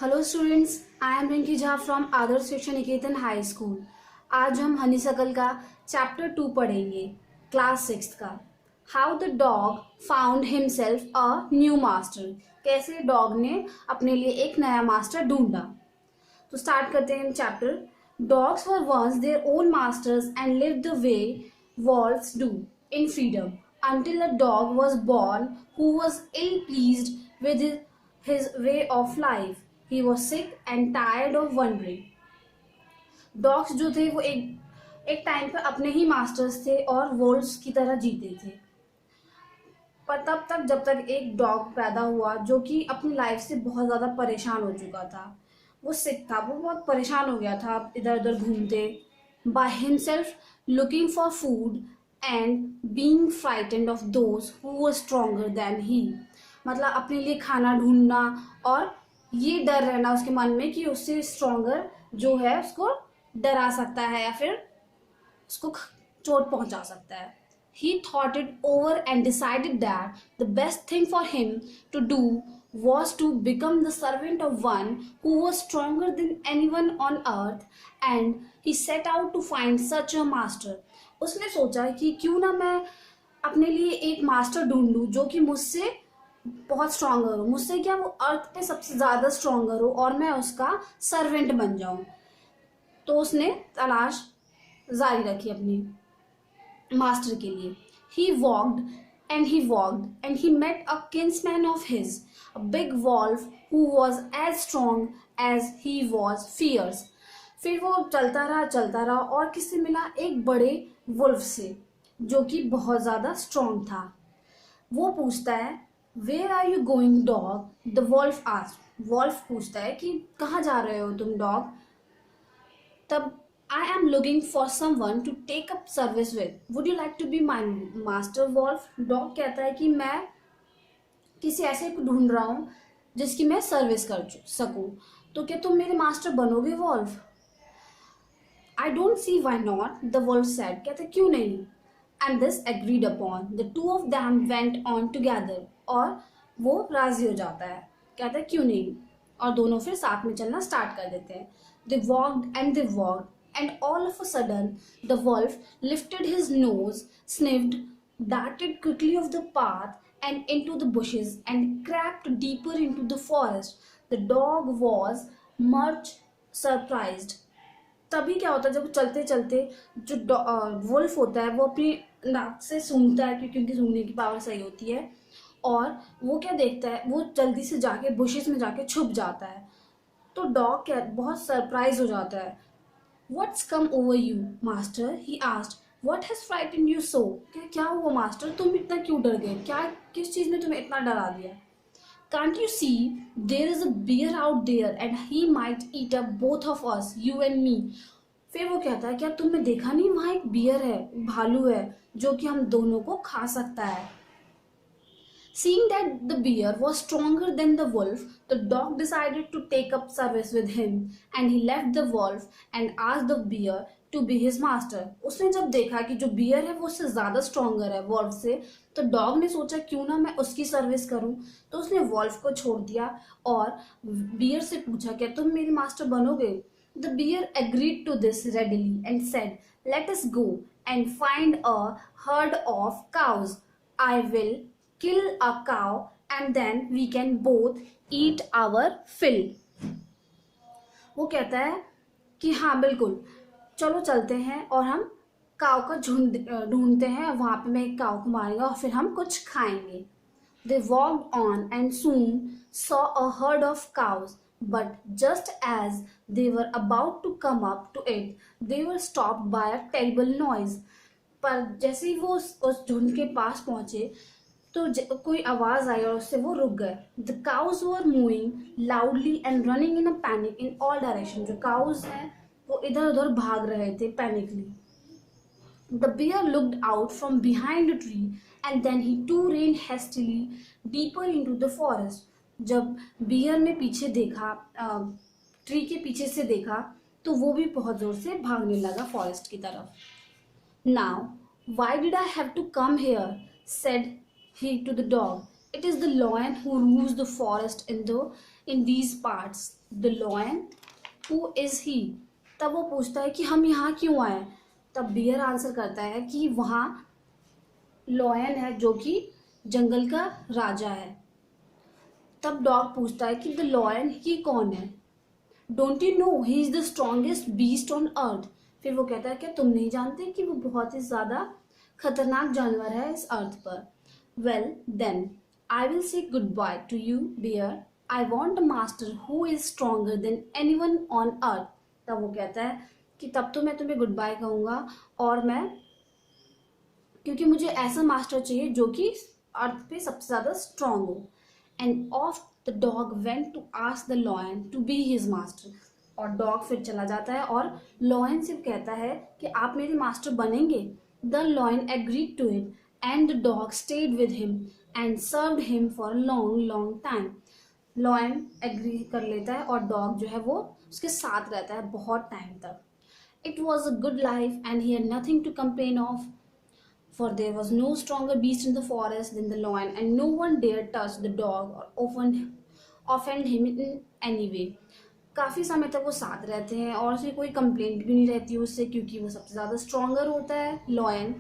Hello students, I am Rinki Jha from Adarsh Shiksha Niketan high school. आज हम honeysuckle का चैप्टर 2 पढ़ेंगे, क्लास 6 का। How the dog found himself a new master. कैसे डॉग ने अपने लिए एक नया मास्टर ढूंढा। तो स्टार्ट करते हैं chapter. Dogs were once their own masters and live the way wolves do in freedom until a dog was born who was ill pleased with his way of life. He was sick and tired of wandering. Dogs जो थे वो एक time पे अपने ही masters थे और wolves की तरह जीते थे। पर तब तक जब तक एक डॉग पैदा हुआ जो कि अपनी लाइफ से बहुत ज़्यादा परेशान हो चुका था। वो सिक था, वो बहुत परेशान हो गया था इधर उधर घूमते, by himself looking for food and being frightened of those who were stronger than he. मतलब अपने लिए खाना ढूंढना और ये डर रहना उसके मन में कि उससे स्ट्रोंगर जो है उसको डरा सकता है या फिर उसको चोट पहुंचा सकता है। He thought it over and decided that the best thing for him to do was to become the servant of one who was stronger than anyone on earth, and he set out to find such a master. उसने सोचा कि क्यों ना मैं अपने लिए एक master ढूंढूं जो कि मुझसे बहुत स्ट्रॉन्गर हो, मुझसे क्या वो अर्थ पे सबसे ज़्यादा स्ट्रॉन्गर हो और मैं उसका सर्वेंट बन जाऊं। तो उसने तलाश जारी रखी अपनी मास्टर के लिए। He walked and he met a kinsman of his, a big wolf who was as strong as he was fierce. फिर वो चलता रहा और किससे मिला? एक बड़े वुल्फ से जो कि बहुत ज़्यादा स्ट्रॉन्ग था। वो पूछता है, Where are you going, dog? The wolf asked. Wolf पूछता है कि कहाँ जा रहे हो तुम डॉग। तब I am looking for someone to take up service with. Would you like to be my master, wolf? Dog कहता है कि मैं किसी ऐसे को ढूंढ रहा हूँ जिसकी मैं सर्विस कर सकूँ। तो क्या तुम मेरे मास्टर बनोगे wolf? I don't see why not, the wolf said. कहते क्यों नहीं? And this agreed upon. The two of them went on together. और वो राजी हो जाता है, कहता है क्यों नहीं, और दोनों फिर साथ में चलना स्टार्ट कर देते हैं। They walked and they walked. And all of a sudden, the wolf lifted his nose, sniffed, darted quickly off the path and into the bushes, and crept deeper into the forest. The dog was much surprised. तभी क्या होता है, जब चलते चलते जो wolf होता है वो अपनी नाक से सूंघता है क्योंकि उनकी सूंघने की पावर सही होती है, और वो क्या देखता है, वो जल्दी से जाके बुशेस में जाके छुप जाता है। तो डॉग क्या बहुत सरप्राइज हो जाता है। What's come over you, master? He asked. What has frightened you so? क्या हुआ मास्टर, तुम इतना क्यों डर गए? क्या किस चीज ने तुम्हें इतना डरा दिया? Can't you see there is a bear out there and he might eat up both of us, you and me. फिर वो कहता है क्या तुमने देखा नहीं, वहाँ एक बियर है, भालू है जो कि हम दोनों को खा सकता है। Seeing that the bear was stronger than the wolf, the dog decided to take up service with him, and he left the wolf and asked the bear to be his master. उसने जब देखा कि जो beer है वो उससे ज़्यादा stronger है वॉल्फ से, तो डॉग ने सोचा क्यों ना मैं उसकी सर्विस करूं। तो उसने वॉल्फ को छोड़ दिया और बियर से पूछा क्या तुम मेरे मास्टर बनोगे। The bear agreed to this readily and said, Let us go and find a herd of cows. I will kill a cow and then we can both eat our fill. वो कहता है कि हाँ बिल्कुल, चलो चलते हैं और हम काव का झुंड ढूंढते हैं, वहां पे मैं एक काव को मारेंगे और फिर हम कुछ खाएंगे। They walked on and soon saw a herd of cows, but just as they were about to come up to it, they were stopped by a terrible noise. पर जैसे ही वो उस झुंड के पास पहुंचे तो कोई आवाज आई और उससे वो रुक गए। The cows were moving loudly and running in a panic in all direction. जो काउज हैं वो इधर उधर भाग रहे थे panically. The bear looked out from behind a tree and then he too ran hastily deeper into the forest. जब bear ने पीछे देखा, ट्री के पीछे से देखा, तो वो भी बहुत जोर से भागने लगा फॉरेस्ट की तरफ। Now, why did I have to come here? Said he to the dog. It is the lion who rules the forest in these parts? The lion, who is he? तब वो पूछता है कि हम यहाँ क्यों आए? तब बियर आंसर करता है कि वहाँ लॉयन है जो कि जंगल का राजा है। तब डॉग पूछता है कि द लॉयन ही कौन है? Don't you know he is the strongest beast on earth? फिर वो कहता है क्या तुम नहीं जानते कि वो बहुत ही ज्यादा खतरनाक जानवर है इस अर्थ पर? Well then I will say goodbye to you bear, I want a master who is stronger than anyone on earth. तब वो कहता है कि तब तो मैं तुम्हें गुड बाय कहूंगा, और मैं क्योंकि मुझे ऐसा मास्टर चाहिए जो कि अर्थ पे सबसे ज्यादा स्ट्रांग हो। And of the dog went to ask the lion to be his master. और डॉग फिर चला जाता है और लॉयन से कहता है कि आप मेरे मास्टर बनेंगे। The lion agreed to it and the dog stayed with him and served him for long long time. Lion agree कर लेता है और डॉग जो है वो उसके साथ रहता है बहुत टाइम तक। It was a good life and he had nothing to complain of, for there was no stronger beast in the forest than the lion, and no one dared touch the dog or offend him in any way. काफ़ी समय तक वो साथ रहते हैं और उसे कोई कंप्लेंट भी नहीं रहती उससे, क्योंकि वो सबसे ज़्यादा स्ट्रॉन्गर होता है लॉयन,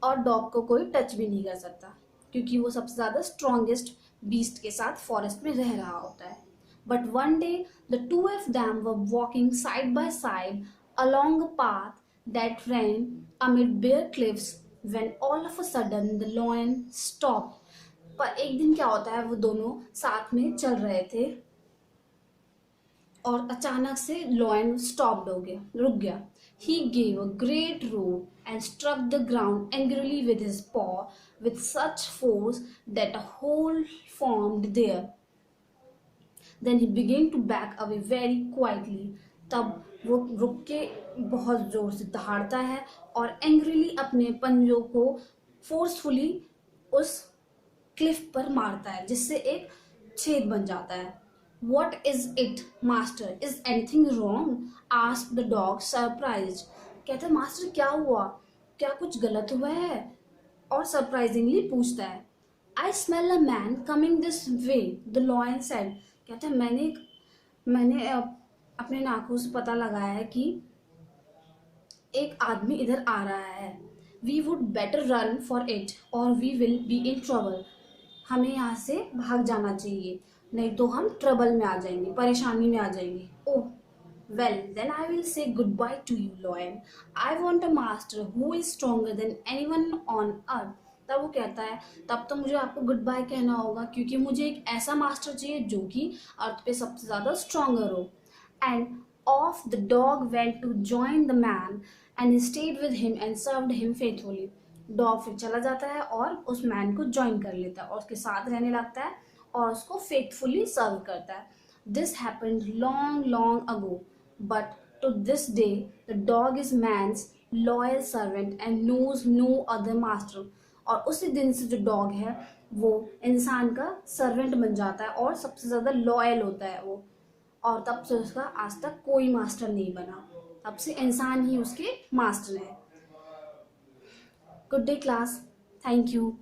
और डॉग को कोई टच भी नहीं कर सकता क्योंकि वो सबसे ज़्यादा स्ट्रॉन्गेस्ट बीस्ट के साथ फॉरेस्ट में रह रहा होता है। But one day the two of them were walking side by side along a path that ran amid bare cliffs when all of a sudden the lion stopped. पर एक दिन क्या होता है, वो दोनों साथ में चल रहे थे और अचानक से लॉयन स्टॉप्ड हो गया, रुक गया। He gave a great roar and struck the ground angrily with his paw with such force that a hole formed there. Then he began to back away very quietly. तब वो रुक के बहुत जोर से दहाड़ता है और एंग्रीली अपने पंजों को फोर्सफुली उस क्लिफ पर मारता है, जिससे एक छेद बन जाता है। What is it, master? Is anything wrong? asked the dog surprised. कहता है मास्टर क्या हुआ, क्या कुछ गलत हुआ है? और सरप्राइजिंगली पूछता है। I smell a man coming this way, the lion said. कहता है मैंने अपने नाखून से पता लगाया है कि एक आदमी इधर आ रहा है। We would better run for it or we will be in trouble. हमें यहाँ से भाग जाना चाहिए, नहीं तो हम ट्रबल में आ जाएंगे, परेशानी में आ जाएंगे। Oh well then I will say goodbye to you lion, I want a master who is stronger than anyone on earth. तब वो कहता है तब तो मुझे आपको गुड बाय कहना होगा क्योंकि मुझे एक ऐसा मास्टर चाहिए जो कि अर्थ पे सबसे ज़्यादा स्ट्रॉन्गर हो। And off the dog went to join the man and he stayed with him and served him faithfully. Dog फिर चला जाता है और उस मैन को ज्वाइन कर लेता है और उसके साथ रहने लगता है और उसको फेथफुली सर्व करता है। This happened long long ago but to this day the dog is man's loyal servant and knows no other master. और उसी दिन से जो डॉग है वो इंसान का सर्वेंट बन जाता है और सबसे ज़्यादा लॉयल होता है वो, और तब से उसका आज तक कोई मास्टर नहीं बना, तब से इंसान ही उसके मास्टर है। Good day class, thank you.